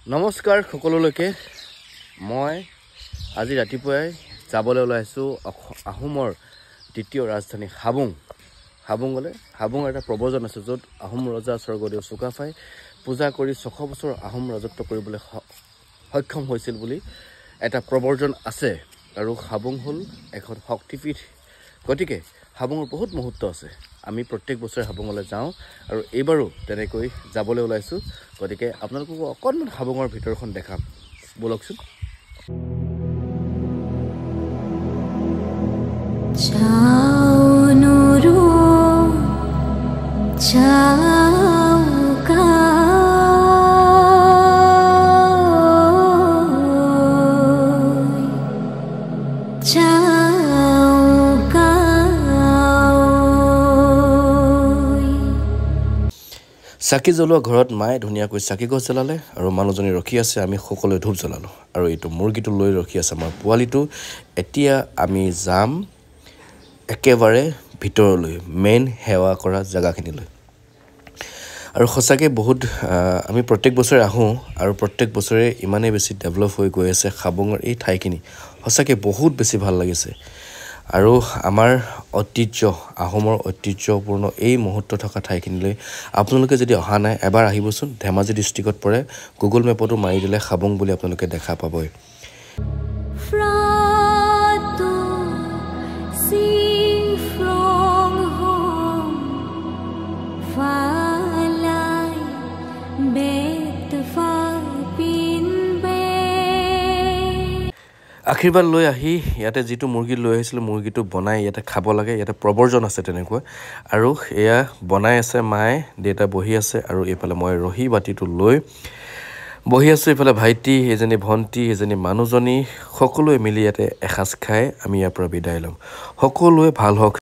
নমস্কাৰ সকলোলৈকে মই আজি ৰাতিপুৱাই যাবলৈ ওলাইছো আহোমৰ দ্বিতীয় ৰাজধানী হাবুং এটা প্ৰবজন আছে য'ত আহোম ৰজা স্বৰ্গদেউ চুকাফাই পূজা কৰি 600 বছৰ আহোম ৰাজত্ব কৰিবলৈ সক্ষম হৈছিল বুলি এটা প্ৰবৰ্জন আছে আৰু হাবুং হল এখন শক্তিপীঠ গতিকে হাবুঙৰ বহুত মুহূৰ্ত আছে আমি প্ৰত্যেক বছৰে হাবুঙলৈ যাওঁ আৰু এইবাৰো তেনেকৈ যাবলৈ ওলাইছো গতিকে আপোনালোকক অকণমান হাবুঙৰ ভিতৰখন দেখাম বলকচোন চাকি জ্বলোৱা ঘৰত মায়ে ধুনীয়াকৈ চাকি গছ জ্বলালে আৰু মানুহজনী ৰখি আছে আমি সকলোৱে ধূপ জ্বলালো আৰু এইটো মুৰ্গীটো লৈ ৰখি আছে আমাৰ পোৱালিটো এতিয়া আমি যাম একেবাৰে ভিতৰলৈ মেইন সেৱা কৰা জায়গাখিনিলৈ আৰু সঁচাকৈ বহুত আমি প্ৰত্যেক বছৰে আহোঁ আৰু প্ৰত্যেক বছৰে ইমানেই বেছি ডেভেলপ হৈ গৈ আছে হাবুঙৰ এই ঠাইখিনি সঁচাকৈ বহুত বেছি ভাল লাগিছে আৰু আমাৰ ঐতিহ্য আহোমৰ ঐতিহ্যপূৰ্ণ এই মুহূৰ্ত থকা ঠাইখিনিলৈ আপোনালোকে যদি অহা নাই এবাৰ আহিবচোন ধেমাজি ডিষ্ট্ৰিক্টত পৰে গুগল মেপতো মাৰি দিলে হাবুং বুলি আপোনালোকে দেখা পাবই আশীৰ্বাদ লৈ আহি ইয়াতে যিটো মুৰ্গী লৈ আহিছিলোঁ মুৰ্গীটো বনাই ইয়াতে খাব লাগে ইয়াতে প্ৰবৰ্জন আছে তেনেকুৱা আৰু এয়া বনাই আছে মায়ে দেউতা বহি আছে আৰু এইফালে মই ৰহি বাতিটো লৈ বহি আছোঁ এইফালে ভাইটি এজনী ভণ্টি এজনী মানুহজনী সকলোৱে মিলি ইয়াতে এসাঁজ খাই আমি ইয়াৰ পৰা বিদায় ল'ম সকলোৱে ভাল হওক